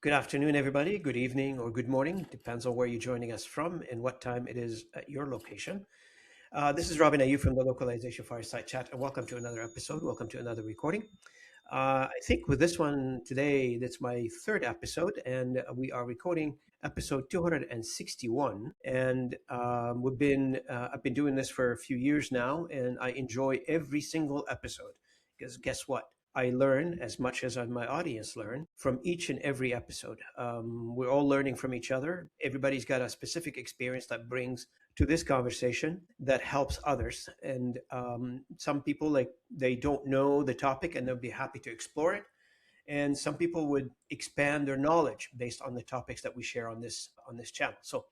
Good afternoon, everybody. Good evening or good morning. Depends on where you're joining us from and what time it is at your location. This is Robin Ayu from the Localization Fireside Chat, and welcome to another episode. Welcome to another recording. I think with this one today, that's my third episode, and we are recording episode 261. And I've been doing this for a few years now, and I enjoy every single episode because guess what? I learn as much as my audience learn from each and every episode. We're all learning from each other. Everybody's got a specific experience that brings to this conversation that helps others. And some people like they don't know the topic and they'll be happy to explore it. And some people would expand their knowledge based on the topics that we share on this channel. So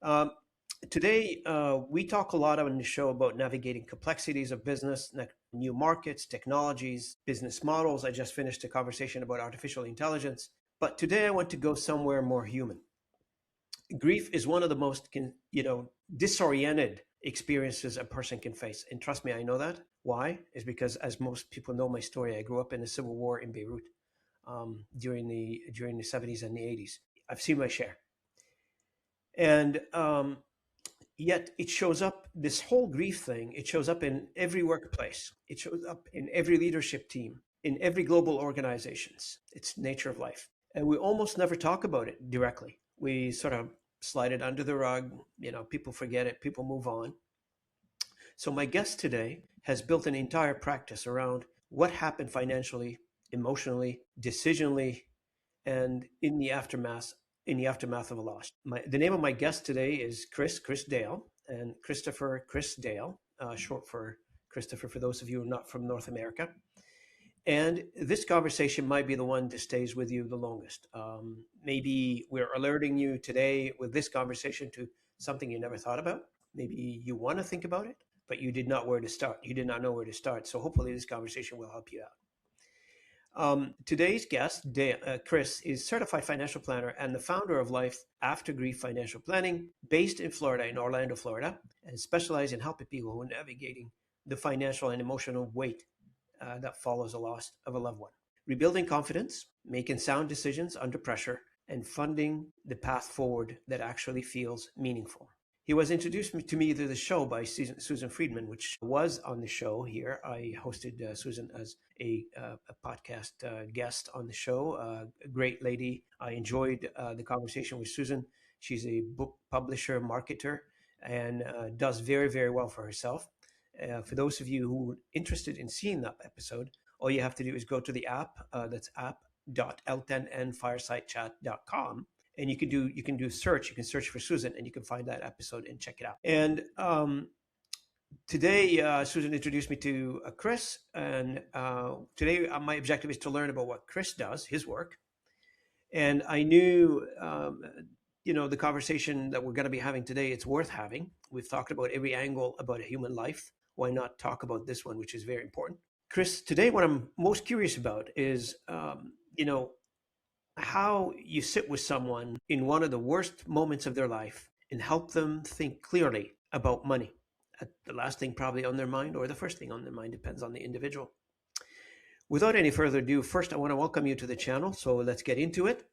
um, today we talk a lot on the show about navigating complexities of business, new markets, technologies, business models. I just finished a conversation about artificial intelligence, but today I want to go somewhere more human. Grief is one of the most disoriented experiences a person can face, and trust me, I know that. Why is because, as most people know my story, I grew up in the civil war in Beirut during the 70s and the 80s. I've seen my share, and yet it shows up, this whole grief thing, it shows up in every workplace, it shows up in every leadership team, in every global organizations. It's nature of life, and we almost never talk about it directly. We sort of slide it under the rug. People forget it, people move on. So my guest today has built an entire practice around what happened financially, emotionally, decisionally, and in the aftermath of a loss. The name of my guest today is Chris Dale, and Chris Dale, short for Christopher, for those of you who are not from North America. And this conversation might be the one that stays with you the longest. Maybe we're alerting you today with this conversation to something you never thought about. Maybe you want to think about it, but you did not know where to start. You did not know where to start. So hopefully this conversation will help you out. Today's guest, Chris, is certified financial planner and the founder of Life After Grief Financial Planning, based in Florida, in Orlando, Florida, and specialized in helping people who are navigating the financial and emotional weight that follows a loss of a loved one, rebuilding confidence, making sound decisions under pressure, and funding the path forward that actually feels meaningful. He was introduced to me through the show by Susan Friedman, which was on the show here. I hosted Susan as a podcast guest on the show. A great lady. I enjoyed the conversation with Susan. She's a book publisher, marketer, and does very, very well for herself. For those of you who are interested in seeing that episode, all you have to do is go to the app. That's app.l10nfiresidechat.com, and you can do search. You can search for Susan, and you can find that episode and check it out. And today, Susan introduced me to Chris, and today my objective is to learn about what Chris does, his work. And I knew, the conversation that we're going to be having today, it's worth having. We've talked about every angle about a human life. Why not talk about this one, which is very important? Chris, today what I'm most curious about is, how you sit with someone in one of the worst moments of their life and help them think clearly about money. The last thing probably on their mind, or the first thing on their mind, depends on the individual. Without any further ado, first I want to welcome you to the channel. So let's get into it.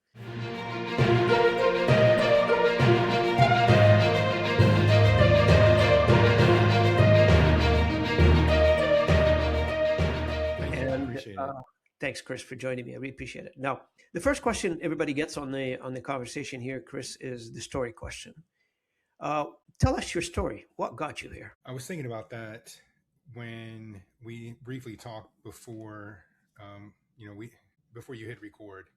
Appreciate it. Thanks, Chris, for joining me. I really appreciate it. Now, the first question everybody gets on the conversation here, Chris, is the story question. Tell us your story. What got you here? I was thinking about that when we briefly talked before, before you hit record.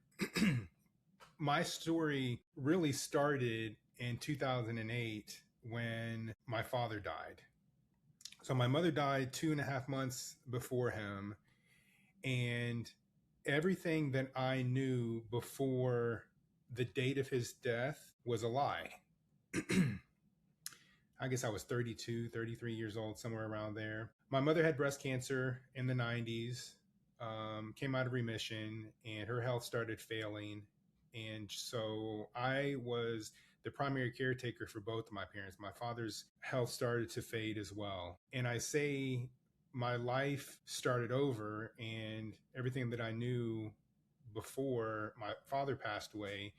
My story really started in 2008 when my father died. So my mother died 2.5 months before him, and everything that I knew before the date of his death was a lie. I guess I was 32, 33 years old, somewhere around there. My mother had breast cancer in the 90s, came out of remission, and her health started failing. And so I was the primary caretaker for both of my parents. My father's health started to fade as well. And I say my life started over, and everything that I knew before my father passed away.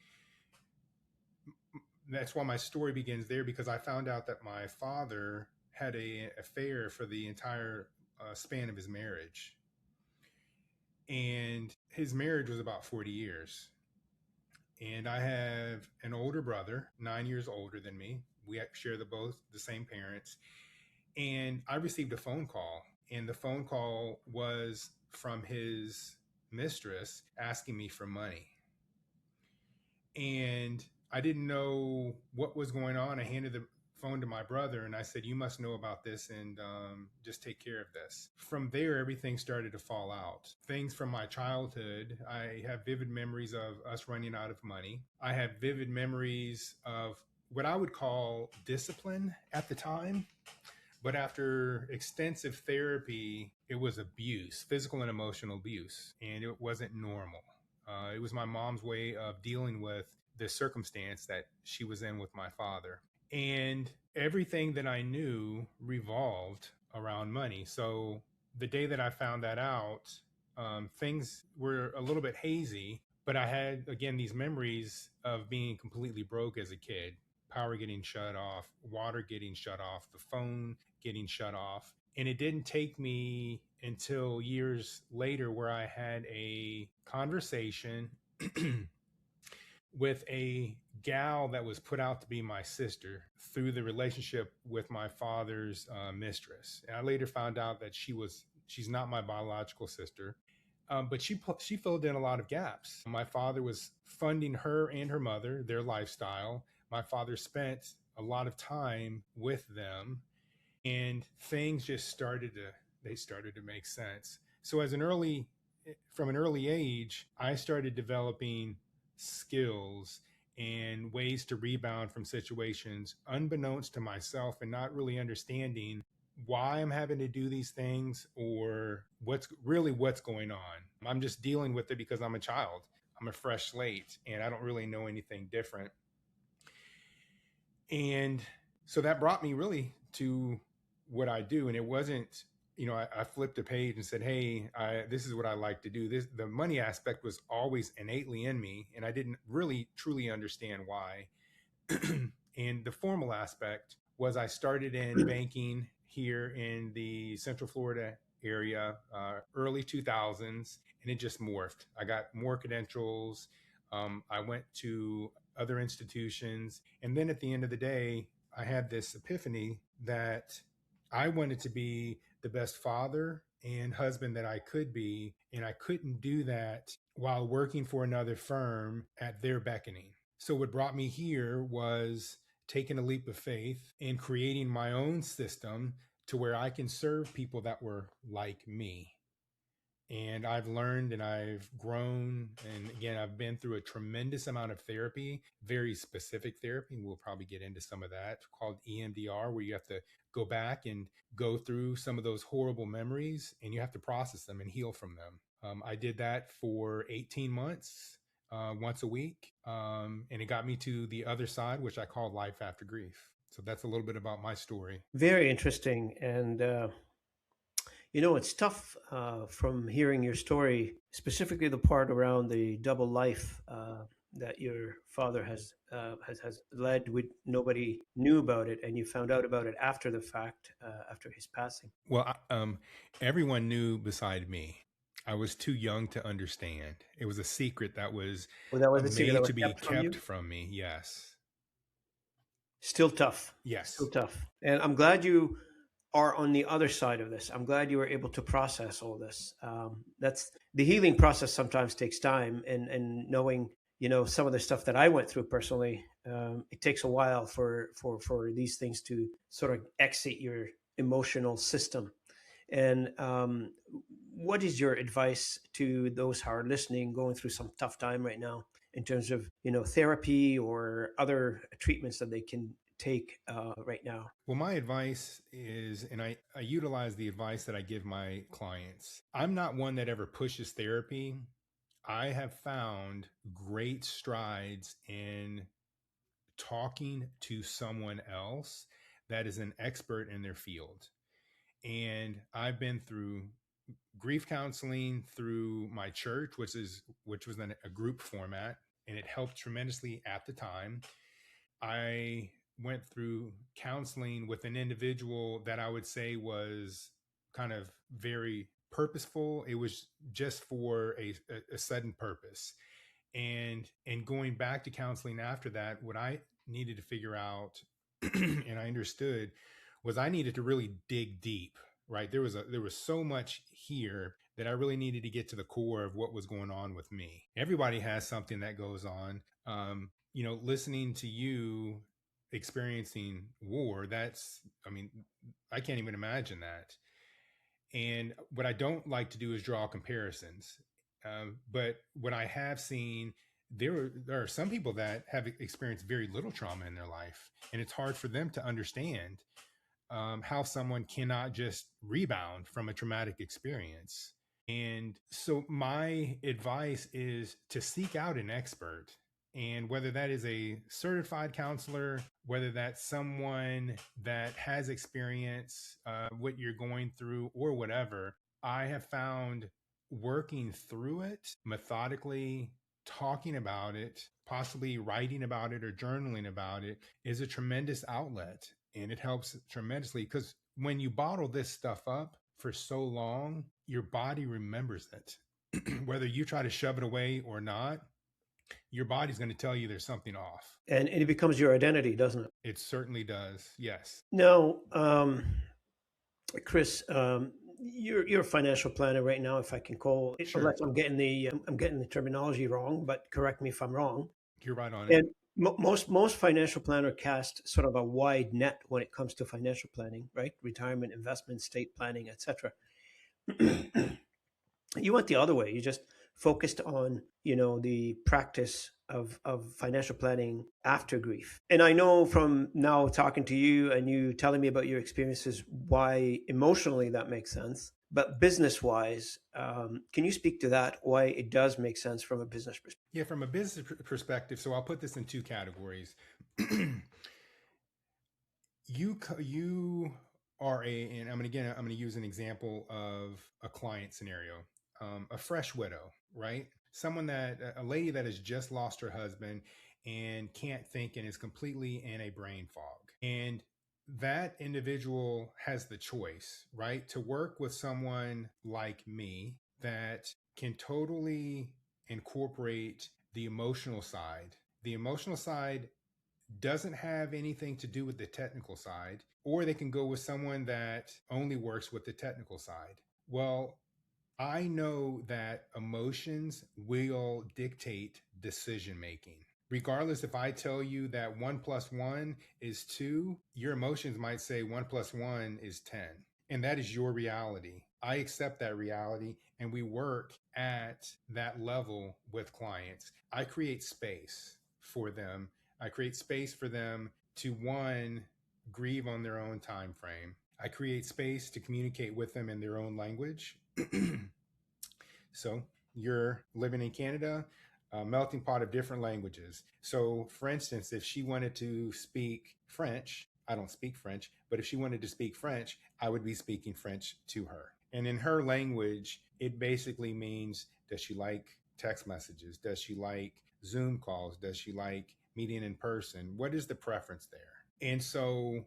That's why my story begins there, because I found out that my father had a affair for the entire span of his marriage, and his marriage was about 40 years. And I have an older brother, 9 years older than me. We share both the same parents. And I received a phone call, and the phone call was from his mistress asking me for money. And I didn't know what was going on. I handed the phone to my brother and I said, "You must know about this, and just take care of this." From there, everything started to fall out. Things from my childhood, I have vivid memories of us running out of money. I have vivid memories of what I would call discipline at the time. But after extensive therapy, it was abuse, physical and emotional abuse, and it wasn't normal. It was my mom's way of dealing with the circumstance that she was in with my father. And everything that I knew revolved around money. So the day that I found that out, things were a little bit hazy, but I had, again, these memories of being completely broke as a kid. Power getting shut off, water getting shut off, the phone getting shut off. And it didn't take me until years later where I had a conversation with a gal that was put out to be my sister through the relationship with my father's mistress. And I later found out that she's not my biological sister. But she filled in a lot of gaps. My father was funding her and her mother, their lifestyle. My father spent a lot of time with them, and things just started to make sense. So from an early age, I started developing skills and ways to rebound from situations unbeknownst to myself, and not really understanding why I'm having to do these things or what's going on. I'm just dealing with it because I'm a child. I'm a fresh slate and I don't really know anything different. And so that brought me really to what I do. And it wasn't, I flipped a page and said, "Hey, this is what I like to do." The money aspect was always innately in me, and I didn't really truly understand why. And the formal aspect was I started in banking here in the Central Florida area, early 2000s, and it just morphed. I got more credentials. I went to other institutions. And then at the end of the day, I had this epiphany that I wanted to be the best father and husband that I could be. And I couldn't do that while working for another firm at their beckoning. So what brought me here was taking a leap of faith and creating my own system to where I can serve people that were like me. And I've learned and I've grown. And again, I've been through a tremendous amount of therapy, very specific therapy. We'll probably get into some of that, called EMDR, where you have to go back and go through some of those horrible memories and you have to process them and heal from them. I did that for 18 months, once a week. And it got me to the other side, which I call life after grief. So that's a little bit about my story. Very interesting. And it's tough from hearing your story, specifically the part around the double life that your father has led. With nobody knew about it, and you found out about it after the fact, after his passing. Well, everyone knew beside me. I was too young to understand. It was a secret that was Well, that was a secret that made was to be kept from kept you. from me. Yes. Still tough, still Yes. tough. And I'm glad you are on the other side of this. I'm glad you were able to process all this. That's the healing process. Sometimes takes time, and knowing some of the stuff that I went through personally, it takes a while for these things to sort of exit your emotional system. And what is your advice to those who are listening, going through some tough time right now, in terms of therapy or other treatments that they can take right now? Well, my advice is, and I utilize the advice that I give my clients. I'm not one that ever pushes therapy. I have found great strides in talking to someone else that is an expert in their field. And I've been through grief counseling through my church, which was then a group format, and it helped tremendously at the time. I went through counseling with an individual that I would say was kind of very purposeful. It was just for a sudden purpose. And going back to counseling after that, what I needed to figure out and I understood was I needed to really dig deep, right? There was so much here that I really needed to get to the core of what was going on with me. Everybody has something that goes on. Listening to you experiencing war, I mean, I can't even imagine that. And what I don't like to do is draw comparisons. But what I have seen, there are some people that have experienced very little trauma in their life, and it's hard for them to understand how someone cannot just rebound from a traumatic experience. And so, my advice is to seek out an expert. And whether that is a certified counselor, whether that's someone that has experience what you're going through or whatever, I have found working through it methodically, talking about it, possibly writing about it or journaling about it is a tremendous outlet. And it helps tremendously because when you bottle this stuff up for so long, your body remembers it. Whether you try to shove it away or not, your body's going to tell you there's something off. And it becomes your identity, doesn't it? It certainly does. Yes. Now, Chris, you're a financial planner right now, if I can call it, Sure. unless I'm getting the terminology wrong, but correct me if I'm wrong. You're right on it. And most financial planner cast sort of a wide net when it comes to financial planning, right? Retirement, investment, estate planning, etc. You went the other way. You just focused on the practice of financial planning after grief. And I know from now talking to you and you telling me about your experiences why emotionally that makes sense, but business wise, can you speak to that, why it does make sense from a business perspective? Yeah, from a business perspective, so I'll put this in two categories. You are and I'm going to use an example of a client scenario, a fresh widow, right? Someone a lady that has just lost her husband and can't think and is completely in a brain fog. And that individual has the choice, right, to work with someone like me that can totally incorporate the emotional side. The emotional side doesn't have anything to do with the technical side, or they can go with someone that only works with the technical side. Well, I know that emotions will dictate decision making. Regardless, if I tell you that 1 + 1 is 2, your emotions might say 1 + 1 is 10. And that is your reality. I accept that reality, and we work at that level with clients. I create space for them. I create space for them to, one, grieve on their own time frame. I create space to communicate with them in their own language. So you're living in Canada, a melting pot of different languages. So, for instance, if she wanted to speak French, I don't speak French, but if she wanted to speak French, I would be speaking French to her. And in her language, it basically means, does she like text messages? Does she like Zoom calls? Does she like meeting in person? What is the preference there? And so,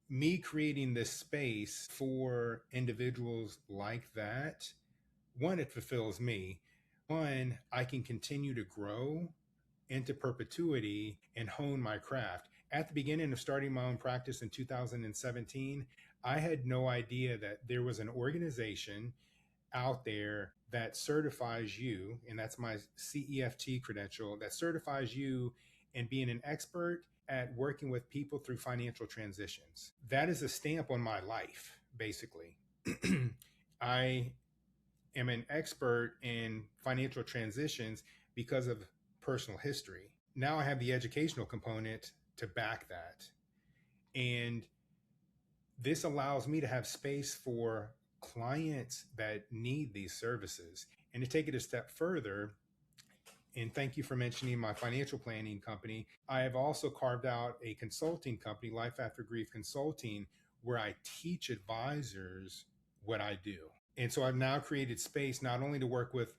me creating this space for individuals like that, one, it fulfills me. One, I can continue to grow into perpetuity and hone my craft. At the beginning of starting my own practice in 2017, I had no idea that there was an organization out there that certifies you, and that's my CEFT credential, that certifies you in being an expert at working with people through financial transitions. That is a stamp on my life, basically. I am an expert in financial transitions because of personal history. Now I have the educational component to back that. And this allows me to have space for clients that need these services. And to take it a step further, and thank you for mentioning my financial planning company, I have also carved out a consulting company, Life After Grief Consulting, where I teach advisors what I do. And so I've now created space not only to work with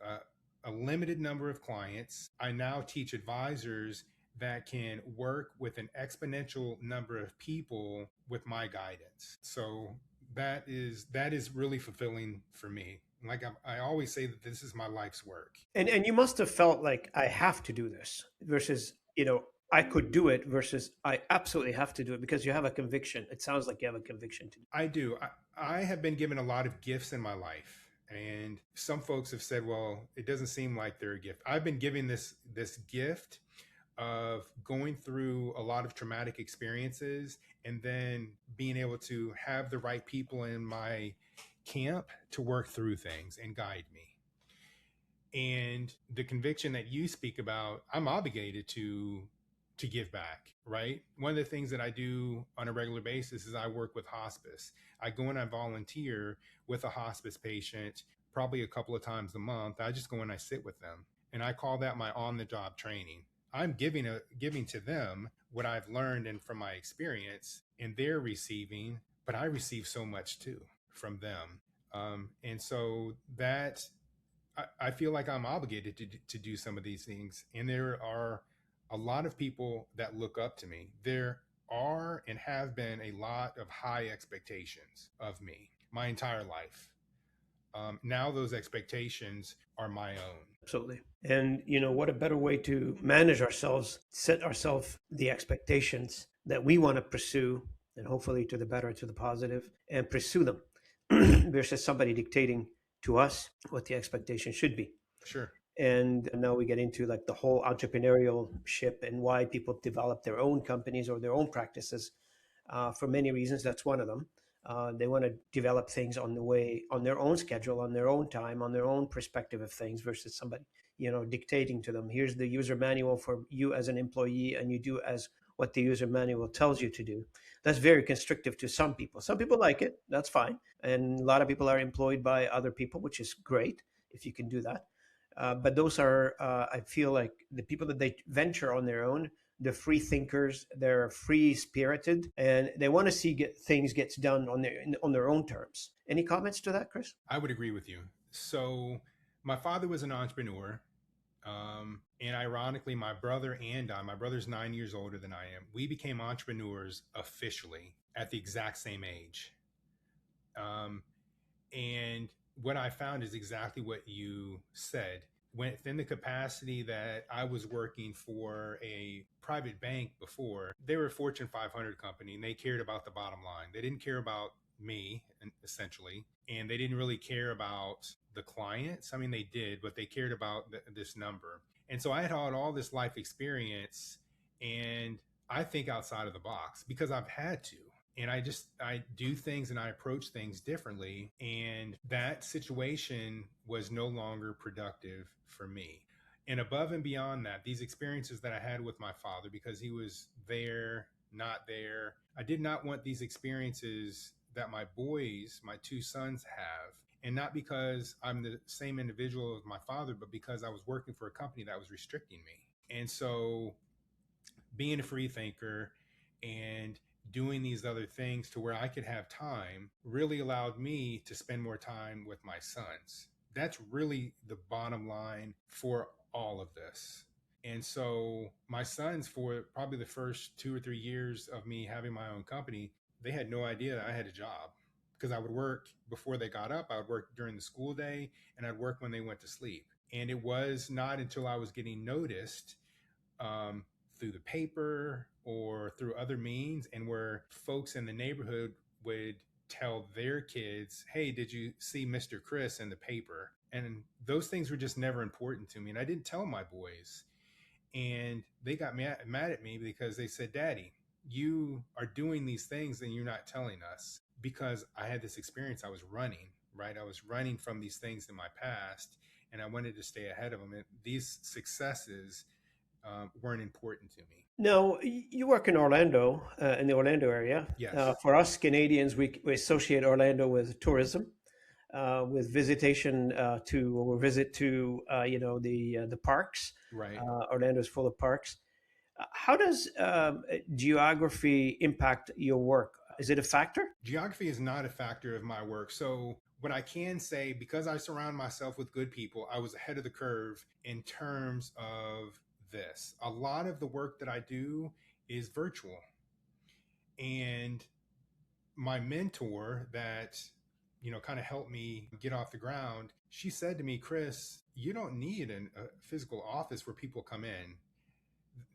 a limited number of clients, I now teach advisors that can work with an exponential number of people with my guidance. So that is really fulfilling for me. Like I always say that this is my life's work. And you must have felt like I have to do this versus, I could do it versus I absolutely have to do it because you have a conviction. It sounds like you have a conviction to do. I do. I have been given a lot of gifts in my life. And some folks have said, well, it doesn't seem like they're a gift. I've been given this gift of going through a lot of traumatic experiences and then being able to have the right people in my camp to work through things and guide me. And the conviction that you speak about, I'm obligated to give back, right? One of the things that I do on a regular basis is I work with hospice. I go and I volunteer with a hospice patient probably a couple of times a month. I just go and I sit with them, and I call that my on the job training. I'm giving to them what I've learned and from my experience, and they're receiving, but I receive so much too from them. And so that I feel like I'm obligated to do some of these things. And there are a lot of people that look up to me. There are and have been a lot of high expectations of me my entire life. Now those expectations are my own. Absolutely. And what a better way to manage ourselves, set ourselves the expectations that we want to pursue, and hopefully to the better, to the positive, and pursue them versus somebody dictating to us what the expectation should be. Sure. And now we get into like the whole entrepreneurial ship and why people develop their own companies or their own practices for many reasons. That's one of them. They want to develop things on their own schedule, on their own time, on their own perspective of things versus somebody, dictating to them. Here's the user manual for you as an employee, and you do as what the user manual tells you to do. That's very constrictive to some people. Some people like it. That's fine. And a lot of people are employed by other people, which is great if you can do that. But those are, I feel like the people that they venture on their own, the free thinkers, they're free spirited, and they want to see things gets done on their own terms. Any comments to that, Chris? I would agree with you. So my father was an entrepreneur. And ironically, my brother's 9 years older than I am. We became entrepreneurs officially at the exact same age. Um, and what I found is exactly what you said. Within the capacity that I was working for a private bank before, they were a Fortune 500 company and they cared about the bottom line. They didn't care about me, essentially, and they didn't really care about the clients. I mean, they did, but they cared about this number. And so I had all this life experience, and I think outside of the box because I've had to. And I do things and I approach things differently, and that situation was no longer productive for me. And above and beyond that, these experiences that I had with my father, because he was there, not there, I did not want these experiences that my boys, my two sons, have. And not because I'm the same individual as my father, but because I was working for a company that was restricting me. And so being a free thinker and doing these other things to where I could have time really allowed me to spend more time with my sons. That's really the bottom line for all of this. And so my sons, for probably the first 2 or 3 years of me having my own company, they had no idea that I had a job because I would work before they got up. I would work during the school day, and I'd work when they went to sleep. And it was not until I was getting noticed um, through the paper or through other means, and where folks in the neighborhood would tell their kids, hey, did you see Mr. Chris in the paper? And those things were just never important to me. And I didn't tell my boys. And they got mad at me because they said, Daddy, you are doing these things and you're not telling us. Because I had this experience, I was running, right? I was running from these things in my past, and I wanted to stay ahead of them. And these successes weren't important to me. No, you work in the Orlando area. Yes. For us Canadians, we associate Orlando with tourism, with visitation to or visit to the parks. Right. Orlando is full of parks. How does geography impact your work? Is it a factor? Geography is not a factor of my work. So what I can say, because I surround myself with good people, I was ahead of the curve in terms of this. A lot of the work that I do is virtual. And my mentor that, kind of helped me get off the ground, she said to me, Chris, you don't need a physical office where people come in.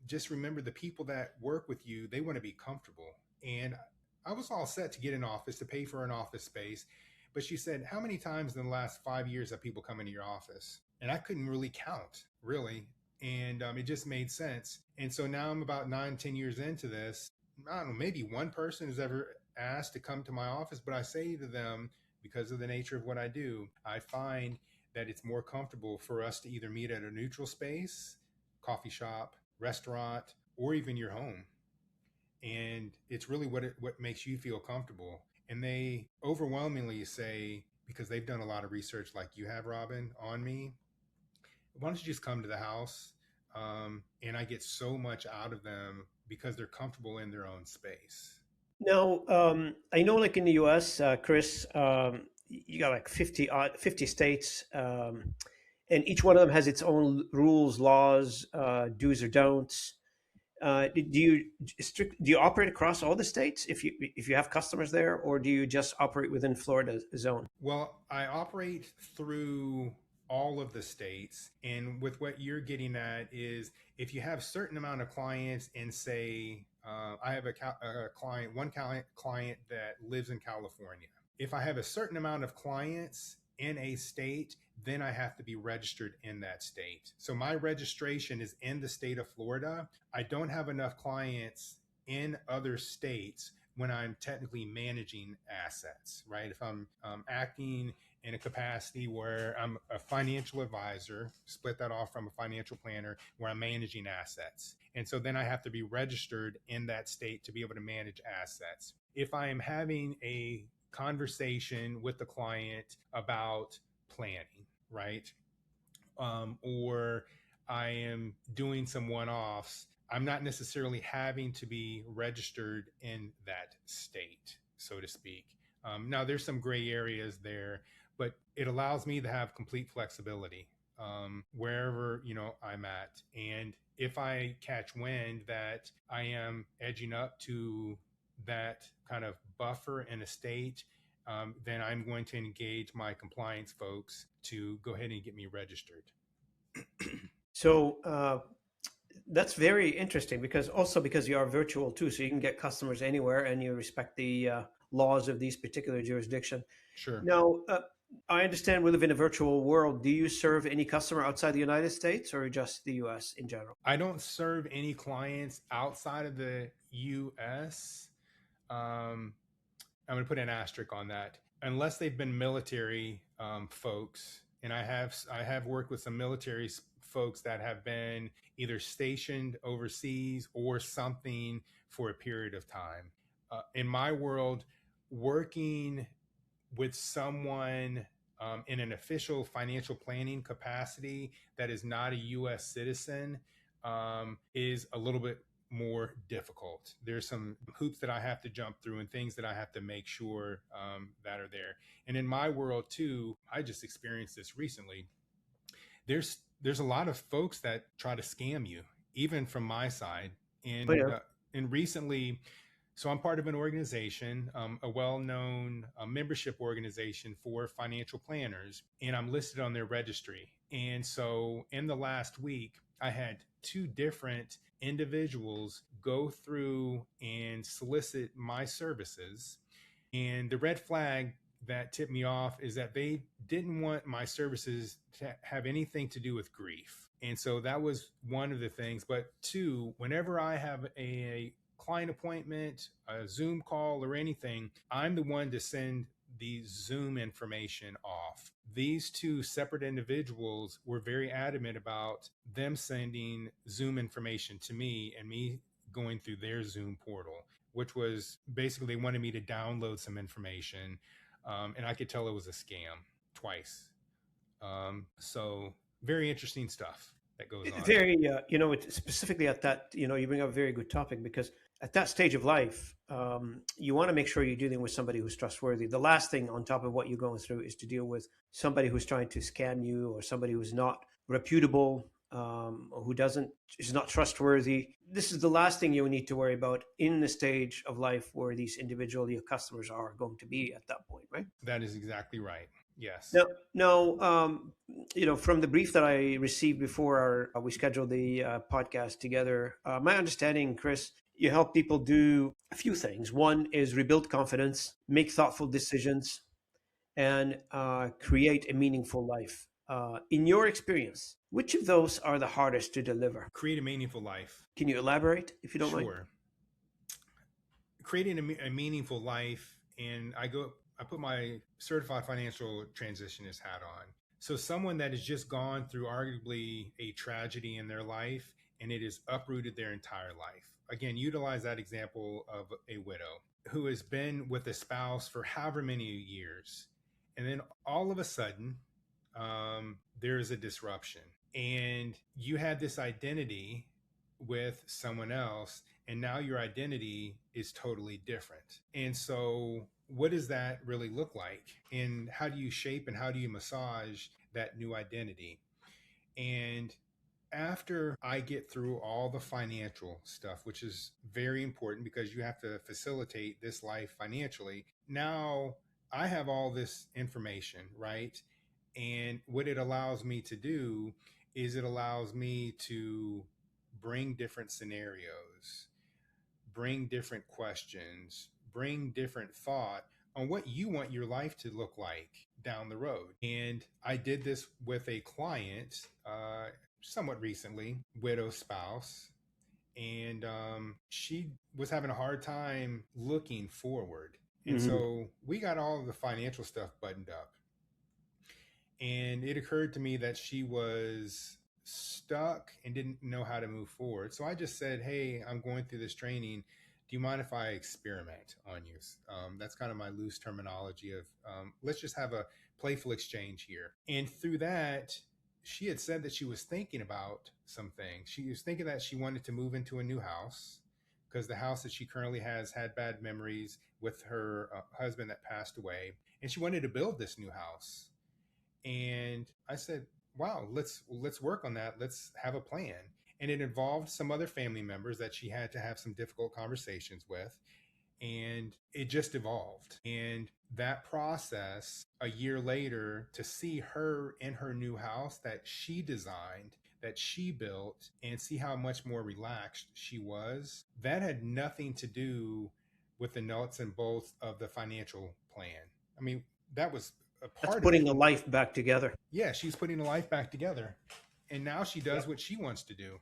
Just remember, the people that work with you, they want to be comfortable. And I was all set to get an office, to pay for an office space. But she said, how many times in the last 5 years have people come into your office? And I couldn't really count, really. And it just made sense. And so now I'm about 9, 10 years into this. I don't know, maybe one person has ever asked to come to my office, but I say to them, because of the nature of what I do, I find that it's more comfortable for us to either meet at a neutral space, coffee shop, restaurant, or even your home. And it's really what makes you feel comfortable. And they overwhelmingly say, because they've done a lot of research like you have, Robin, on me, why don't you just come to the house? And I get so much out of them because they're comfortable in their own space. Now, I know, like in the U.S., Chris, you got like 50 states, and each one of them has its own rules, laws, do's or don'ts. Do you operate across all the states if you have customers there, or do you just operate within Florida zone? Well, I operate through all of the states. And with what you're getting at is, if you have a certain amount of clients, and say, I have a client, one client that lives in California. If I have a certain amount of clients in a state, then I have to be registered in that state. So my registration is in the state of Florida. I don't have enough clients in other states when I'm technically managing assets, right? If I'm acting in a capacity where I'm a financial advisor, split that off from a financial planner, where I'm managing assets. And so then I have to be registered in that state to be able to manage assets. If I am having a conversation with the client about planning, right? Or I am doing some one offs, I'm not necessarily having to be registered in that state, so to speak. Now, there's some gray areas there, but it allows me to have complete flexibility wherever I'm at. And if I catch wind that I am edging up to that kind of buffer in a state, then I'm going to engage my compliance folks to go ahead and get me registered. So that's very interesting, because also because you are virtual too, so you can get customers anywhere and you respect the laws of these particular jurisdiction. Sure. Now, I understand we live in a virtual world. Do you serve any customer outside the United States, or just the U.S. in general? I don't serve any clients outside of the US. Um, I'm going to put an asterisk on that, unless they've been military folks. And I have worked with some military folks that have been either stationed overseas or something for a period of time. In my world, working with someone in an official financial planning capacity that is not a U.S. citizen is a little bit more difficult. There's some hoops that I have to jump through and things that I have to make sure that are there. And in my world too, I just experienced this recently. There's a lot of folks that try to scam you, even from my side. Oh, And yeah. recently, so I'm part of an organization, a well-known membership organization for financial planners, and I'm listed on their registry. And so in the last week, I had two different individuals go through and solicit my services. And the red flag that tipped me off is that they didn't want my services to have anything to do with grief. And so that was one of the things. But two, whenever I have a client appointment, a Zoom call, or anything, I'm the one to send the Zoom information off. These two separate individuals were very adamant about them sending Zoom information to me and me going through their Zoom portal, which was basically, they wanted me to download some information. And I could tell it was a scam twice. So very interesting stuff. that goes on. Very, it's specifically at that, you bring up a very good topic because at that stage of life, you want to make sure you're dealing with somebody who's trustworthy. The last thing on top of what you're going through is to deal with somebody who's trying to scam you or somebody who's not reputable, or who doesn't is not trustworthy. This is the last thing you need to worry about in the stage of life where these individual your customers are going to be at that point, right? That is exactly right. Yes. Now, from the brief that I received before we scheduled the podcast together, my understanding, Chris, you help people do a few things. One is rebuild confidence, make thoughtful decisions, and create a meaningful life. In your experience, which of those are the hardest to deliver? Create a meaningful life. Can you elaborate, if you don't mind? Sure. Creating a meaningful life, and I put my certified financial transitionist hat on. So someone that has just gone through arguably a tragedy in their life and it has uprooted their entire life. Again, utilize that example of a widow who has been with a spouse for however many years. And then all of a sudden, there's a disruption. And you had this identity with someone else, and now your identity is totally different. And so, what does that really look like? And how do you shape and how do you massage that new identity? And after I get through all the financial stuff, which is very important because you have to facilitate this life financially, now I have all this information, right? And what it allows me to do is it allows me to bring different scenarios, bring different questions, bring different thought on what you want your life to look like down the road. And I did this with a client somewhat recently, widow spouse, and she was having a hard time looking forward. And Mm-hmm. so we got all of the financial stuff buttoned up. And it occurred to me that she was stuck and didn't know how to move forward. So I just said, "Hey, I'm going through this training. Do you mind if I experiment on you?" That's kind of my loose terminology of let's just have a playful exchange here. And through that, she had said that she was thinking about some things. She was thinking that she wanted to move into a new house because the house that she currently has had bad memories with her husband that passed away. And she wanted to build this new house. And I said, wow, let's work on that. Let's have a plan. And it involved some other family members that she had to have some difficult conversations with. And it just evolved. And that process, a year later, to see her in her new house that she designed, that she built, and see how much more relaxed she was, that had nothing to do with the nuts and bolts of the financial plan. I mean, that was a That's part of putting it. a life back together. Yeah, she's putting a life back together. And now she Yeah, does what she wants to do.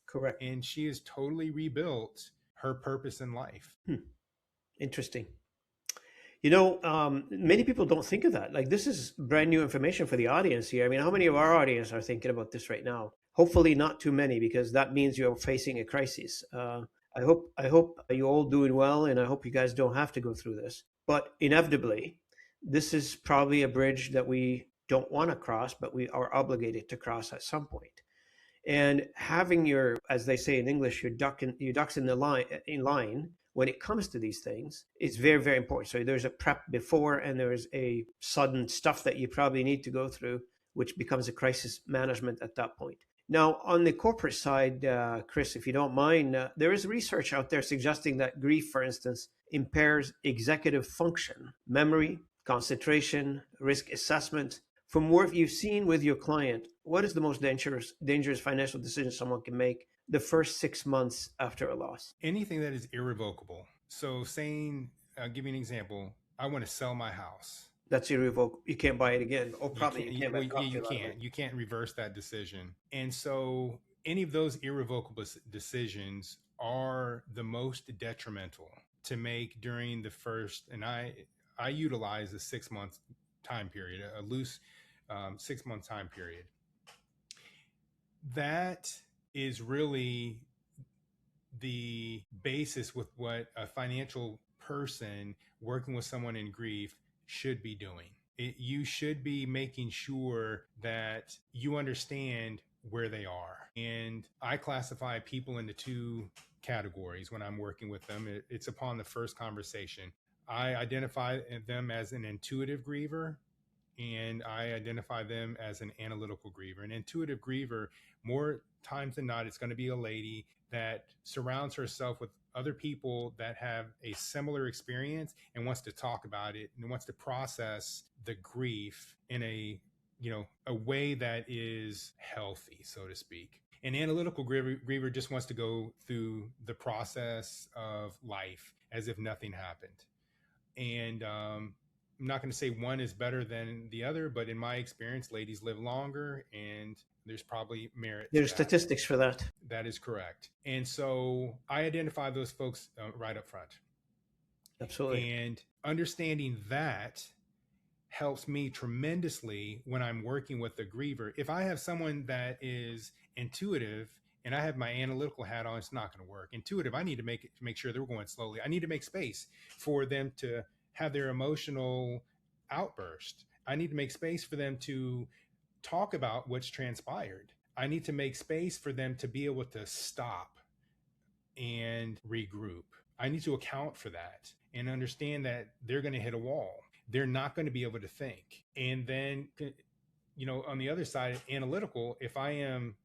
correct. And she has totally rebuilt her purpose in life. Hmm. Interesting. Many people don't think of that. Like, this is brand new information for the audience here. I mean, how many of our audience are thinking about this right now? Hopefully, not too many, because that means you're facing a crisis. I hope you all doing well, and I hope you guys don't have to go through this. But inevitably, this is probably a bridge that we don't want to cross, but we are obligated to cross at some point. And having your, as they say in English, your ducks in the line when it comes to these things is very, very important. So there's a prep before, and there's a sudden stuff that you probably need to go through, which becomes a crisis management at that point. Now, on the corporate side, Chris, if you don't mind, there is research out there suggesting that grief, for instance, impairs executive function, memory, concentration, risk assessment. From what you've seen with your client, what is the most dangerous financial decision someone can make the first 6 months after a loss? Anything that is irrevocable. So, saying, I'll give you an example. I want to sell my house. That's irrevocable. You can't buy it again. Or You probably can't. you can't Well, make a you cocktail out of it. can't. You can't reverse that decision. And so, any of those irrevocable decisions are the most detrimental to make during the first. And I utilize a 6 month time period, a loose 6 month time period. That is really the basis with what a financial person working with someone in grief should be doing. You should be making sure that you understand where they are. And I classify people into two categories when I'm working with them. It's upon the first conversation. I identify them as an intuitive griever, and I identify them as an analytical griever. An intuitive griever, more times than not, it's going to be a lady that surrounds herself with other people that have a similar experience and wants to talk about it and wants to process the grief in a way that is healthy, so to speak. An analytical griever just wants to go through the process of life as if nothing happened. And I'm not going to say one is better than the other, but in my experience, ladies live longer, and there's probably merit to There's that. statistics for that. That is correct. And so I identify those folks right up front. Absolutely. And understanding that helps me tremendously when I'm working with a griever. If I have someone that is intuitive and I have my analytical hat on, it's not going to work. Intuitive, I need to make sure they're going slowly. I need to make space for them to have their emotional outburst. I need to make space for them to talk about what's transpired. I need to make space for them to be able to stop and regroup. I need to account for that and understand that they're going to hit a wall. They're not going to be able to think. And then, on the other side, analytical, if I am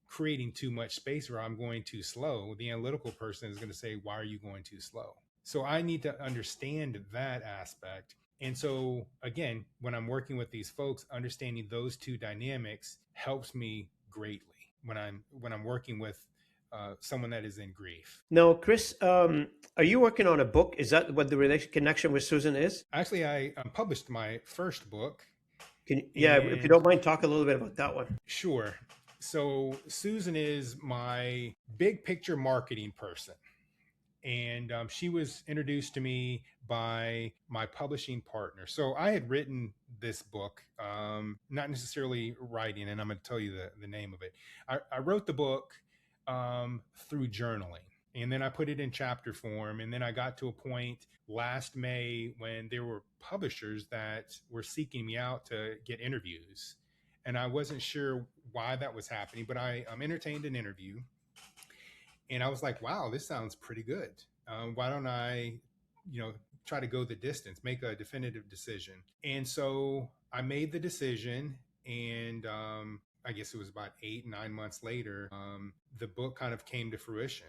creating too much space or I'm going too slow, the analytical person is going to say, why are you going too slow? So I need to understand that aspect. And so again, when I'm working with these folks, understanding those two dynamics helps me greatly when I'm working with someone that is in grief. Now, Chris, are you working on a book? Is that what the connection with Susan is? Actually, I published my first book. Yeah, if you And don't mind, talk a little bit about that one. sure. So Susan is my big picture marketing person. And she was introduced to me by my publishing partner. So I had written this book, not necessarily writing, and I'm going to tell you the name of it. I wrote the book through journaling, and then I put it in chapter form. And then I got to a point last May when there were publishers that were seeking me out to get interviews. And I wasn't sure why that was happening, but I entertained an interview. And I was like, wow, this sounds pretty good. Why don't I, try to go the distance, make a definitive decision? And so I made the decision. And I guess it was about 8, 9 months later, the book kind of came to fruition.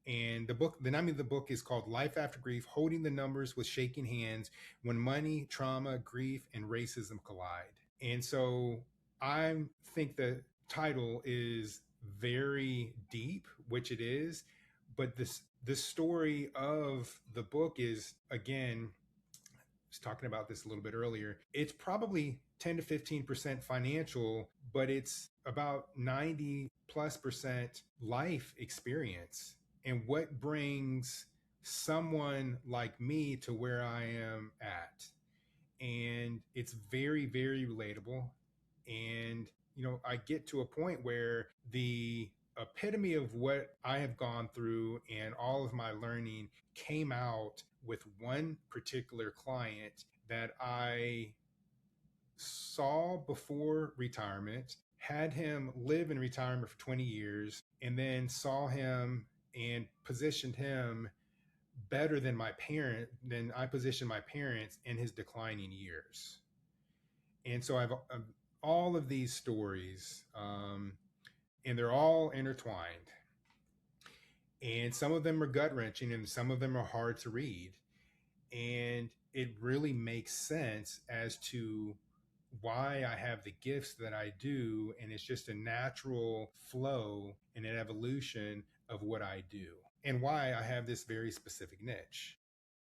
And the name of the book is called Life After Grief, Holding the Numbers with Shaking Hands When Money, Trauma, Grief, and Racism Collide. And so I think the title is very deep, which it is, but the story of the book is, again, I was talking about this a little bit earlier. It's probably 10 to 15% financial, but it's about 90+% life experience and what brings someone like me to where I am at. And it's very, very relatable. And, I get to a point where the epitome of what I have gone through and all of my learning came out with one particular client that I saw before retirement, had him live in retirement for 20 years, and then saw him and positioned him better than I positioned my parents in his declining years. And so I've all of these stories, and they're all intertwined. And some of them are gut wrenching, and some of them are hard to read. And it really makes sense as to why I have the gifts that I do. And it's just a natural flow and an evolution of what I do and why I have this very specific niche.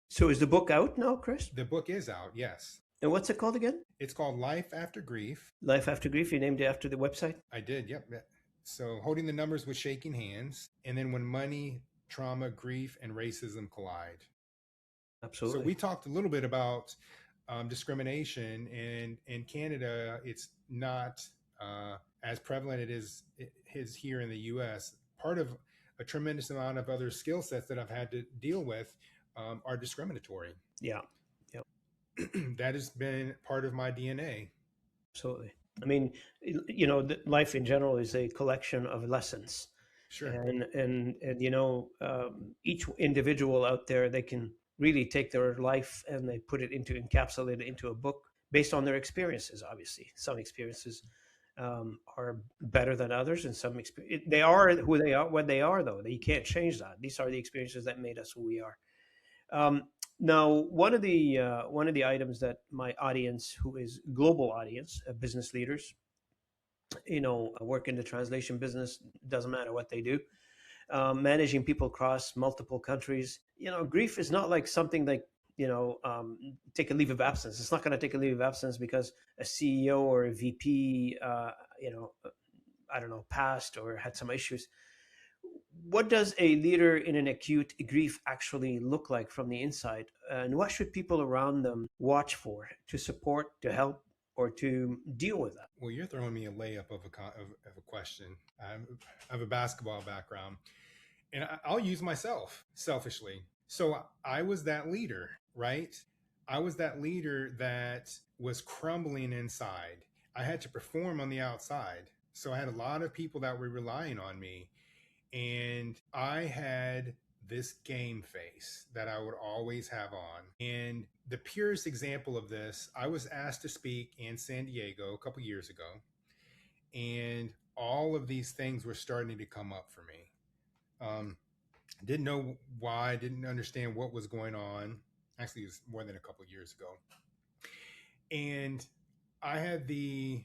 So is the book out now, Chris? The book is out, yes. And what's it called again? It's called Life After Grief. Life After Grief. You named it after the website? I did, yep. So Holding the Numbers with Shaking Hands, and then When Money, Trauma, Grief, and Racism Collide. Absolutely. So we talked a little bit about discrimination, and in Canada, it's not as prevalent it is here in the U.S. Part of a tremendous amount of other skill sets that I've had to deal with are discriminatory. Yeah. Yeah. That has been part of my DNA. Absolutely. I mean, life in general is a collection of lessons, Sure. and each individual out there, they can really take their life and they put it into encapsulate it into a book based on their experiences. Obviously, some experiences are better than others, and they are who they are, what they are. Though you can't change that. These are the experiences that made us who we are. Um, Now, one of the items that my audience, who is global audience, business leaders, work in the translation business, doesn't matter what they do, managing people across multiple countries. Grief is not like something like, take a leave of absence. It's not going to take a leave of absence because a CEO or a VP, I don't know, passed or had some issues. What does a leader in an acute grief actually look like from the inside? And what should people around them watch for to support, to help, or to deal with that? Well, you're throwing me a layup of a question. I have a basketball background, and I'll use myself selfishly. So I was that leader, right? I was that leader that was crumbling inside. I had to perform on the outside. So I had a lot of people that were relying on me. And I had this game face that I would always have on. And the purest example of this, I was asked to speak in San Diego a couple years ago, and all of these things were starting to come up for me. Didn't know why, didn't understand what was going on. Actually, it was more than a couple years ago. And I had the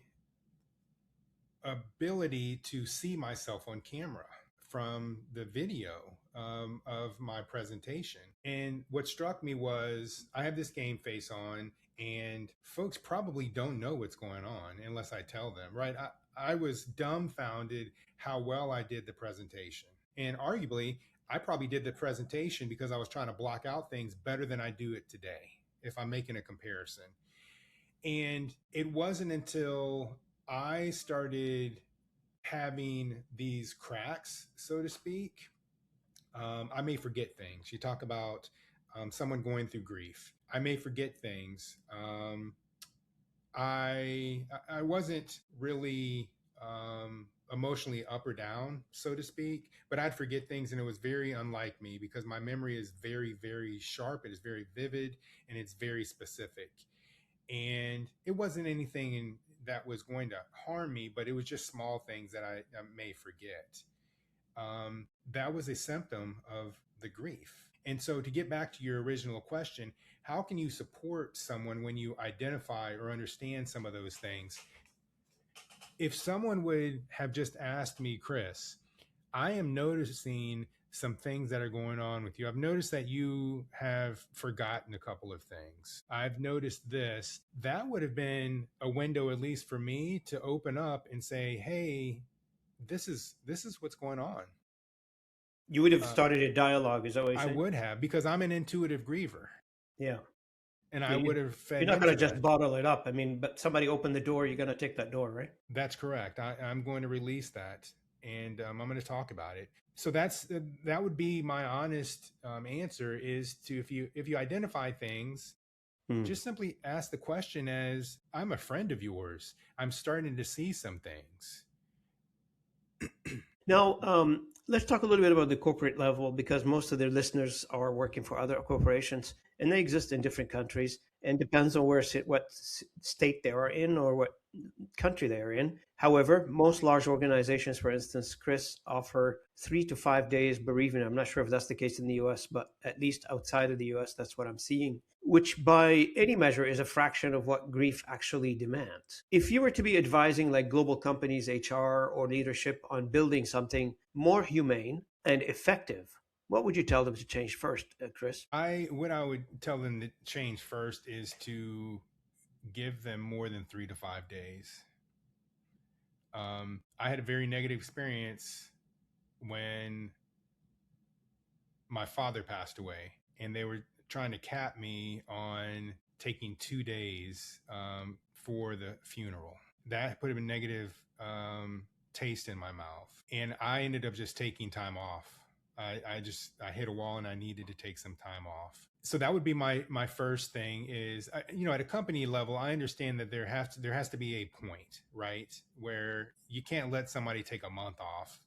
ability to see myself on camera from the video of my presentation. And what struck me was I have this game face on, and folks probably don't know what's going on unless I tell them, right? I was dumbfounded how well I did the presentation. And arguably, I probably did the presentation because I was trying to block out things better than I do it today, if I'm making a comparison. And it wasn't until I started having these cracks, so to speak. I may forget things. You talk about someone going through grief. I may forget things. I wasn't really emotionally up or down, so to speak, but I'd forget things, and it was very unlike me because my memory is very, very sharp. It is very vivid, and it's very specific. And it wasn't anything that was going to harm me, but it was just small things that I may forget. That was a symptom of the grief. And so, to get back to your original question, how can you support someone when you identify or understand some of those things? If someone would have just asked me, Chris, I am noticing some things that are going on with you. I've noticed that you have forgotten a couple of things. I've noticed this. That would have been a window, at least for me, to open up and say, "Hey, this is what's going on." You would have Uh, started a dialogue. Is that what you're I saying? would have, because I'm an intuitive griever, Yeah. and I Yeah, would have you're fed not going into to just that. bottle it up. I mean, but somebody opened the door, you're going to take that door, right? That's correct. I'm going to release that, and I'm going to talk about it. So that would be my honest answer: is to, if you identify things, Hmm. just simply ask the question as, I'm a friend of yours. I'm starting to see some things. Now, let's talk a little bit about the corporate level because most of their listeners are working for other corporations and they exist in different countries and depends on what state they are in or what country they are in. However, most large organizations, for instance, Chris, offer 3 to 5 days bereavement. I'm not sure if that's the case in the US, but at least outside of the US, that's what I'm seeing, which by any measure is a fraction of what grief actually demands. If you were to be advising like global companies, HR, or leadership on building something more humane and effective, what would you tell them to change first, Chris? What I would tell them to change first is to give them more than 3 to 5 days. I had a very negative experience when my father passed away, and they were trying to cap me on taking 2 days for the funeral. That put a negative taste in my mouth, and I ended up just taking time off. I hit a wall and I needed to take some time off. So that would be my first thing is, at a company level, I understand that there has to be a point, right, where you can't let somebody take a month off.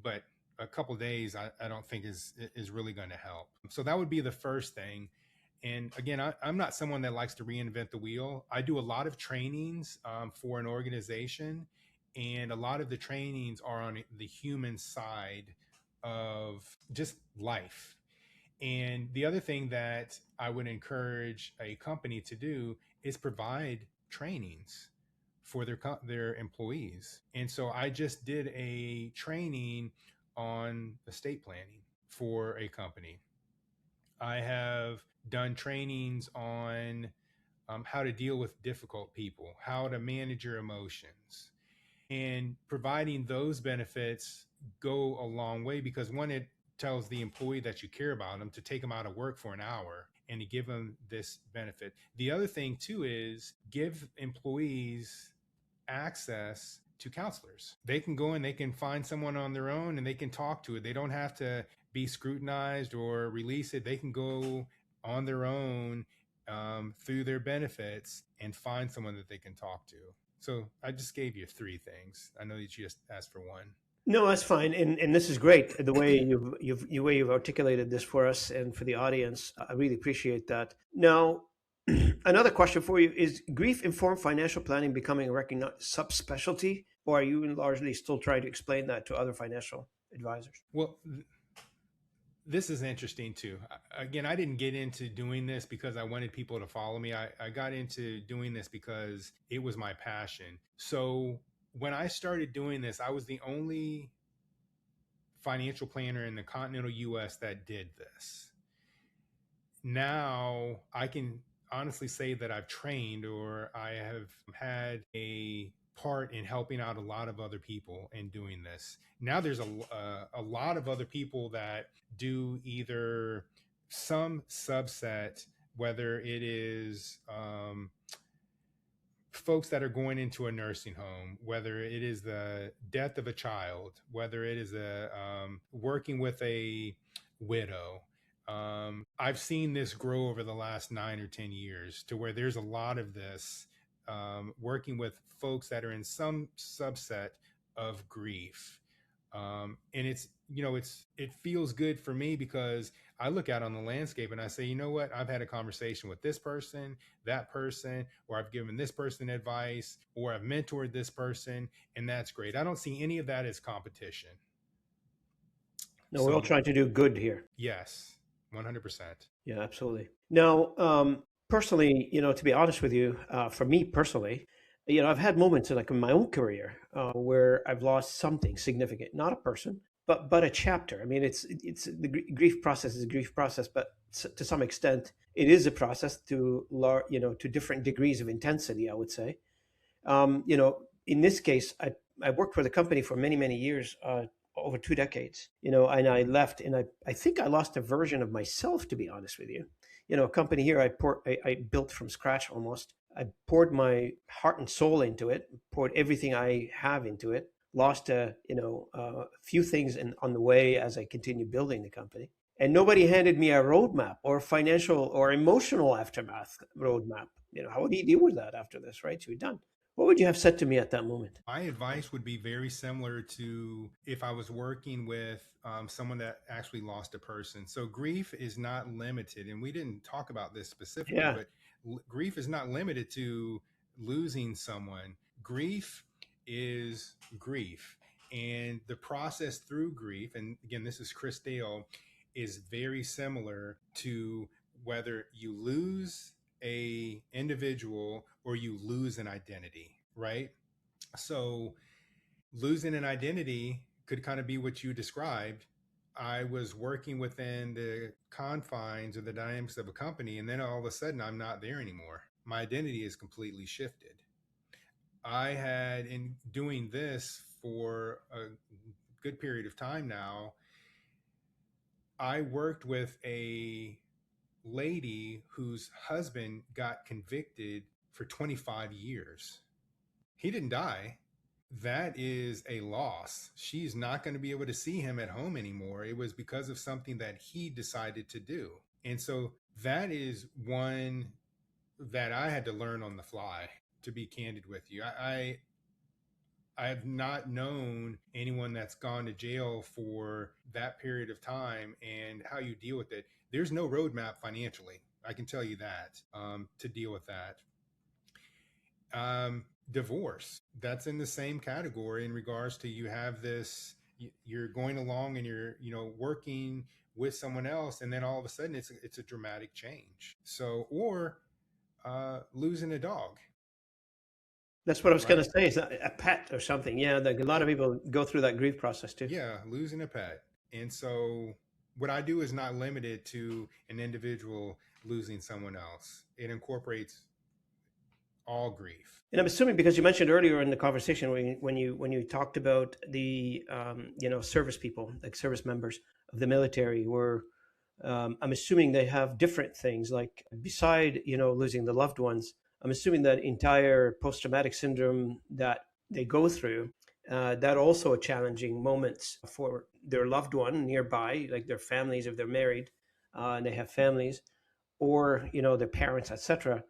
But a couple of days, I don't think is really going to help. So that would be the first thing. And again, I'm not someone that likes to reinvent the wheel. I do a lot of trainings for an organization, and a lot of the trainings are on the human side of just life. And the other thing that I would encourage a company to do is provide trainings for their employees. And so I just did a training on estate planning for a company. I have done trainings on how to deal with difficult people, how to manage your emotions, and providing those benefits go a long way, because one, it tells the employee that you care about them to take them out of work for an hour and to give them this benefit. The other thing too is give employees access to counselors. They can go and they can find someone on their own and they can talk to it. They don't have to be scrutinized or release it. They can go on their own through their benefits and find someone that they can talk to. So I just gave you three things. I know that you just asked for one. No, that's fine, and this is great. The way you've articulated this for us and for the audience, I really appreciate that. Now, another question for you is: grief informed financial planning becoming a recognized subspecialty, or are you largely still trying to explain that to other financial advisors? Well, this is interesting too. Again, I didn't get into doing this because I wanted people to follow me. I got into doing this because it was my passion. So when I started doing this, I was the only financial planner in the continental US that did this. Now I can honestly say that I've trained, or I have had a part in helping out a lot of other people in doing this. Now there's a lot of other people that do either some subset, whether it is folks that are going into a nursing home, whether it is the death of a child, whether it is working with a widow. I've seen this grow over the last 9 or 10 years to where there's a lot of this working with folks that are in some subset of grief. And it feels good for me because I look out on the landscape and I say, you know what, I've had a conversation with this person, that person, or I've given this person advice, or I've mentored this person, and that's great. I don't see any of that as competition. No, we're all So trying to do good here. yes, 100%. Yeah, absolutely. Now, personally, to be honest with you, for me personally, I've had moments like in my own career where I've lost something significant, not a person, but a chapter. I mean, it's the grief process is a grief process, but to some extent, it is a process to different degrees of intensity, I would say. In this case, I worked for the company for many, many years, over 2 decades, and I left, and I think I lost a version of myself, to be honest with you. A company here I built from scratch almost. I poured my heart and soul into it, poured everything I have into it, lost a few things on the way as I continued building the company. And nobody handed me a roadmap or financial or emotional aftermath roadmap. How do you deal with that after this, right? So you're done. What would you have said to me at that moment? My advice would be very similar to if I was working with someone that actually lost a person. So grief is not limited, and we didn't talk about this specifically, Yeah. but grief is not limited to losing someone. Grief is grief. And the process through grief, and again, this is Chris Dale, is very similar to whether you lose a individual or you lose an identity, right? So losing an identity could kind of be what you described. I was working within the confines or the dynamics of a company, and then all of a sudden I'm not there anymore. My identity is completely shifted. I had, in doing this for a good period of time now, I worked with a lady whose husband got convicted for 25 years. He didn't die. that is a loss. She's not going to be able to see him at home anymore. It was because of something that he decided to do. And so that is one that I had to learn on the fly, to be candid with you. I have not known anyone that's gone to jail for that period of time and how you deal with it. There's no roadmap financially. I can tell you that, to deal with that. Divorce, that's in the same category in regards to, you have this, you're going along and you're, working with someone else, and then all of a sudden it's a dramatic change. So, or losing a dog, That's what I was going right? to say. Is a pet or something? Yeah, like a lot Yeah, of people go through that grief process too. yeah, losing a pet. And so what I do is not limited to an individual losing someone else. It incorporates all grief. And I'm assuming because you mentioned earlier in the conversation when you talked about the service people, like service members of the military, were I'm assuming they have different things like beside losing the loved ones. I'm assuming that entire post traumatic syndrome that they go through, that also a challenging moments for their loved one nearby, like their families if they're married, and they have families, or their parents, etc.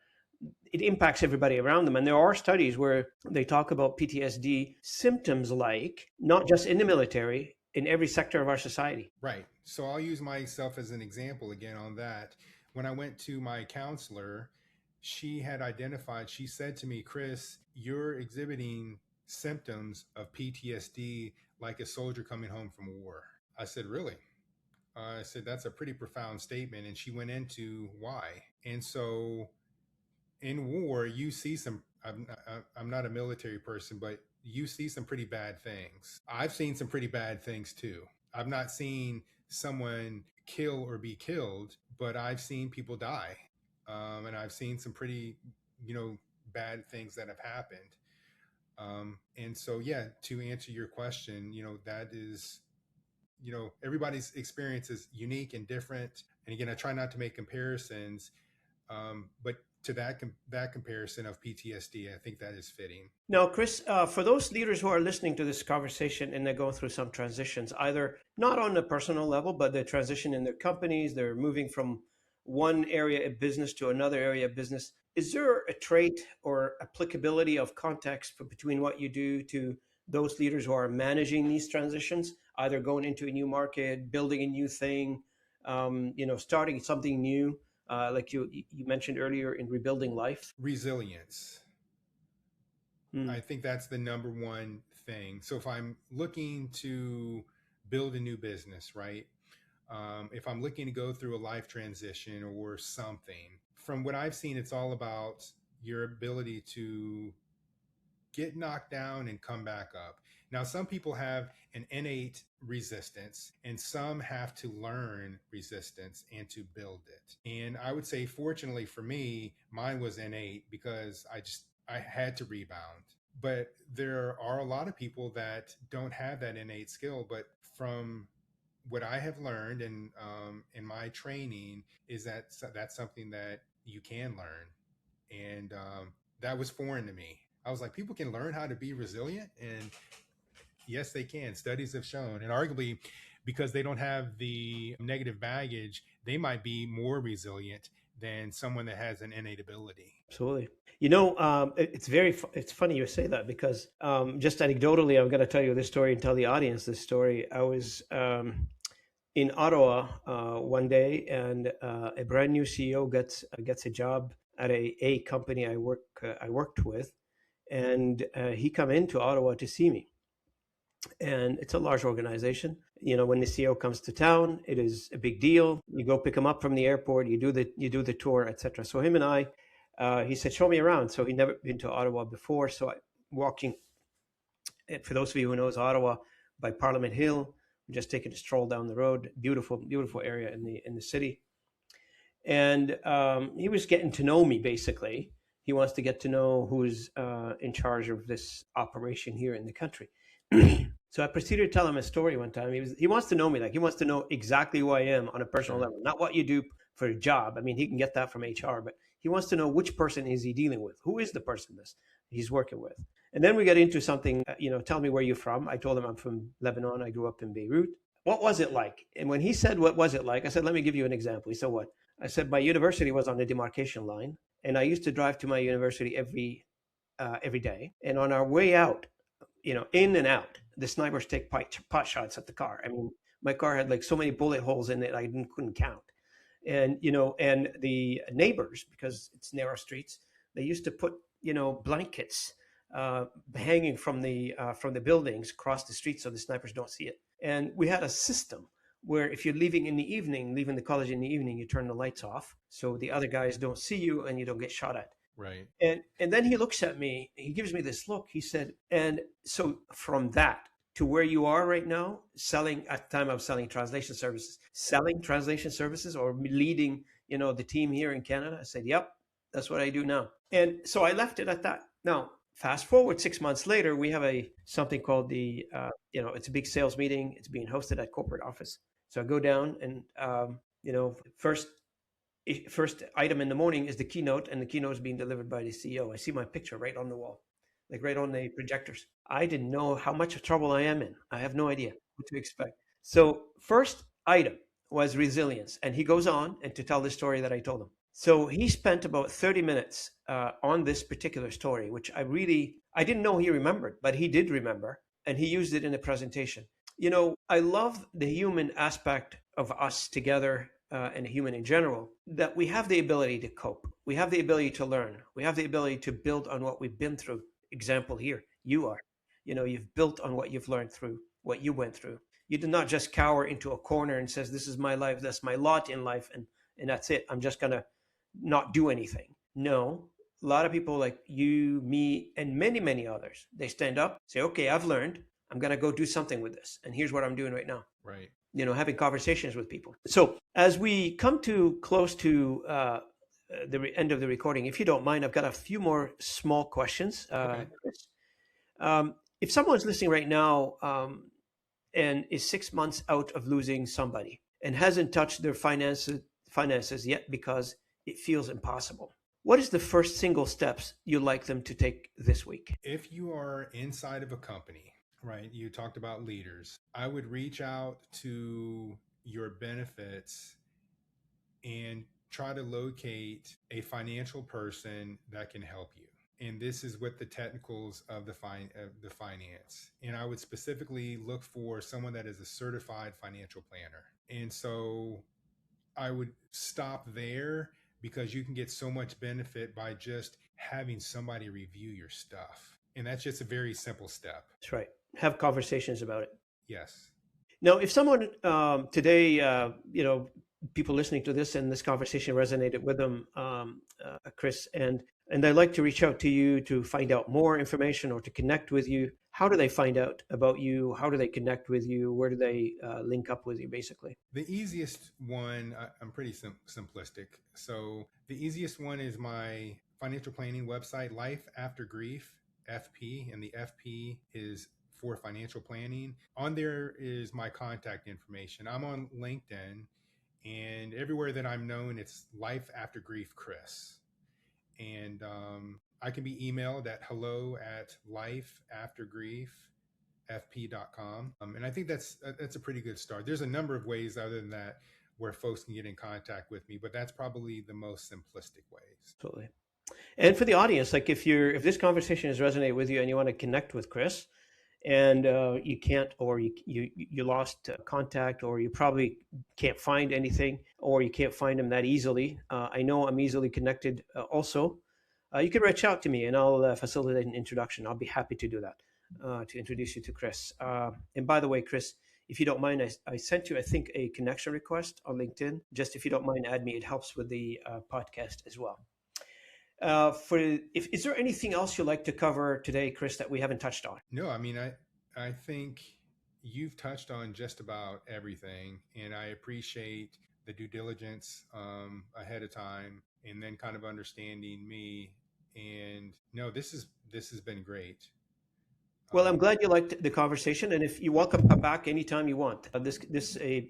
It impacts everybody around them. And there are studies where they talk about PTSD symptoms, like not just in the military, in every sector of our society. Right. So I'll use myself as an example again on that. When I went to my counselor, she had identified, she said to me, Chris, you're exhibiting symptoms of PTSD like a soldier coming home from war. I said, really? I said, that's a pretty profound statement. And she went into why. And so in war, you see some, I'm not a military person, but you see some pretty bad things. I've seen some pretty bad things too. I've not seen someone kill or be killed, but I've seen people die. And I've seen some pretty, bad things that have happened. And so, yeah, to answer your question, that is, everybody's experience is unique and different. And again, I try not to make comparisons, but to that comparison of PTSD, I think that is fitting. Now, Chris, for those leaders who are listening to this conversation and they're going through some transitions, either not on a personal level, but they transition in their companies, they're moving from one area of business to another area of business. Is there a trait or applicability of context between what you do to those leaders who are managing these transitions, either going into a new market, building a new thing, starting something new, like you mentioned earlier in rebuilding life? Resilience. Hmm. I think that's the number one thing. So if I'm looking to build a new business, right? If I'm looking to go through a life transition or something, from what I've seen, it's all about your ability to get knocked down and come back up. Now, some people have an innate resistance, and some have to learn resistance and to build it. And I would say, fortunately for me, mine was innate because I had to rebound. But there are a lot of people that don't have that innate skill. But from what I have learned in my training is that that's something that you can learn, and that was foreign to me. I was like, people can learn how to be resilient, and yes, they can. Studies have shown, and arguably, because they don't have the negative baggage, they might be more resilient than someone that has an innate ability. Absolutely. It's funny you say that because just anecdotally, I'm going to tell you this story and tell the audience this story. I was in Ottawa one day, and a brand new CEO gets a job at a company I worked with, and he come into Ottawa to see me. And it's a large organization. When the CEO comes to town, it is a big deal. You go pick him up from the airport, you do the tour, etc. So him and I, he said, "Show me around." So he'd never been to Ottawa before. So I walking. For those of you who knows Ottawa, by Parliament Hill, just taking a stroll down the road. Beautiful, beautiful area in the city. And he was getting to know me basically. He wants to get to know who's in charge of this operation here in the country. So I proceeded to tell him a story one time. He wants to know me, like he wants to know exactly who I am on a personal Sure. level, not what you do for a job. I mean, he can get that from HR, but he wants to know which person is he dealing with, who is the person this he's working with. And then we got into something, tell me where you're from. I told him I'm from Lebanon. I grew up in Beirut. What was it like? And when he said, what was it like? I said, let me give you an example. He said, what? I said, my university was on the demarcation line, and I used to drive to my university every day. And on our way out, in and out, the snipers take pot shots at the car. I mean, my car had like so many bullet holes in it, I couldn't count. And and the neighbors, because it's narrow streets, they used to put blankets hanging from the buildings across the street so the snipers don't see it. And we had a system where if you're leaving the college in the evening, you turn the lights off so the other guys don't see you and you don't get shot at. Right. And then he looks at me, he gives me this look. He said, and so from that to where you are right now, selling at the time I was selling translation services or leading, the team here in Canada. I said, yep, that's what I do now. And so I left it at that. Now, fast forward 6 months later, we have something called it's a big sales meeting. It's being hosted at corporate office. So I go down and, first item in the morning is the keynote, and the keynote is being delivered by the CEO. I see my picture right on the wall, like right on the projectors. I didn't know how much trouble I am in. I have no idea what to expect. So first item was resilience, and he goes on and to tell the story that I told him. So he spent about 30 minutes on this particular story, which I didn't know he remembered, but he did remember, and he used it in a presentation. I love the human aspect of us together and human in general, that we have the ability to cope. We have the ability to learn. We have the ability to build on what we've been through. Example here, you've built on what you've learned through what you went through. You did not just cower into a corner and says, this is my life, that's my lot in life, and that's it. I'm just going to not do anything. No, a lot of people like you, me, and many, many others, they stand up, say, okay, I've learned. I'm going to go do something with this. And here's what I'm doing right now. Right. Having conversations with people. So as we come to close to the end of the recording, if you don't mind, I've got a few more small questions. Okay. If someone's listening right now and is 6 months out of losing somebody and hasn't touched their finances yet because it feels impossible, what is the first single steps you'd like them to take this week? If you are inside of a company, right, you talked about leaders, I would reach out to your benefits and try to locate a financial person that can help you. And this is with the technicals of the finance. And I would specifically look for someone that is a certified financial planner. And so I would stop there because you can get so much benefit by just having somebody review your stuff. And that's just a very simple step. That's right. Have conversations about it. Yes. Now, if someone today, people listening to this and this conversation resonated with them, Chris, and they'd like to reach out to you to find out more information or to connect with you, how do they find out about you? How do they connect with you? Where do they link up with you, basically? The easiest one, I'm pretty simplistic. So the easiest one is my financial planning website, Life After Grief, FP, and the FP is for financial planning. On there is my contact information. I'm on LinkedIn, and everywhere that I'm known, it's Life After Grief Chris. And I can be emailed at hello@lifeaftergrieffp.com. And I think that's a pretty good start. There's a number of ways other than that where folks can get in contact with me, but that's probably the most simplistic ways. Totally. And for the audience, like if this conversation has resonated with you and you want to connect with Chris, and you can't, or you lost contact, or you probably can't find anything, or you can't find him that easily. I know I'm easily connected also. You can reach out to me and I'll facilitate an introduction. I'll be happy to do that, to introduce you to Chris. And by the way, Chris, if you don't mind, I sent you, I think, a connection request on LinkedIn. Just if you don't mind, add me. It helps with the podcast as well. Is there anything else you'd like to cover today, Chris, that we haven't touched on? No, I mean, I think you've touched on just about everything, and I appreciate the due diligence ahead of time, and then kind of understanding me. And no, this has been great. Well, I'm glad you liked the conversation, and if you welcome, come back anytime you want. This an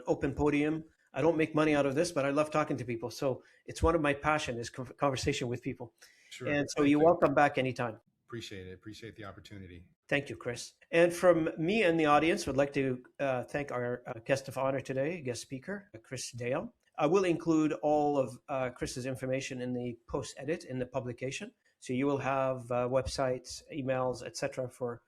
open podium. I don't make money out of this, but I love talking to people. So it's one of my passion is conversation with people. Sure. And so you're welcome back anytime. Appreciate it. Appreciate the opportunity. Thank you, Chris. And from me and the audience, would like to thank our guest of honor today, guest speaker, Chris Dale. I will include all of Chris's information in the post edit in the publication. So you will have websites, emails, etc. for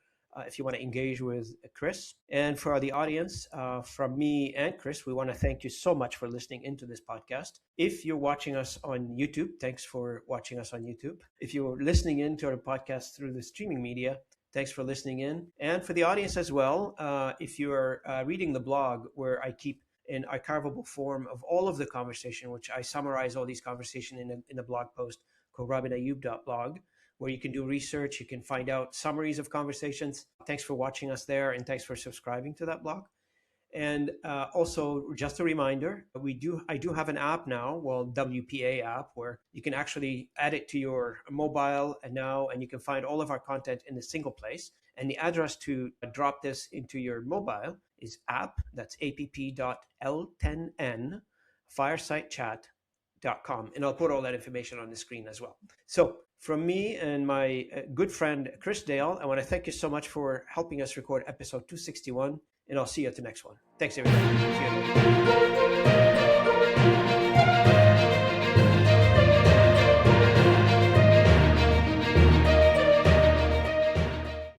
if you want to engage with Chris. And for the audience, from me and Chris, we want to thank you so much for listening into this podcast. If you're watching us on YouTube, thanks for watching us on YouTube. If you're listening in to our podcast through the streaming media, thanks for listening in. And for the audience as well, if you're reading the blog where I keep an archivable form of all of the conversation, which I summarize all these conversations in a blog post called robinayub.blog, where you can do research, you can find out summaries of conversations. Thanks for watching us there, and thanks for subscribing to that blog. And also, just a reminder, I do have an app now, well, WPA app, where you can actually add it to your mobile and you can find all of our content in a single place. And the address to drop this into your mobile is that's app.l10n firesitechat.com. And I'll put all that information on the screen as well. So from me and my good friend, Chris Dale, I want to thank you so much for helping us record episode 261. And I'll see you at the next one. Thanks, everybody. See you later.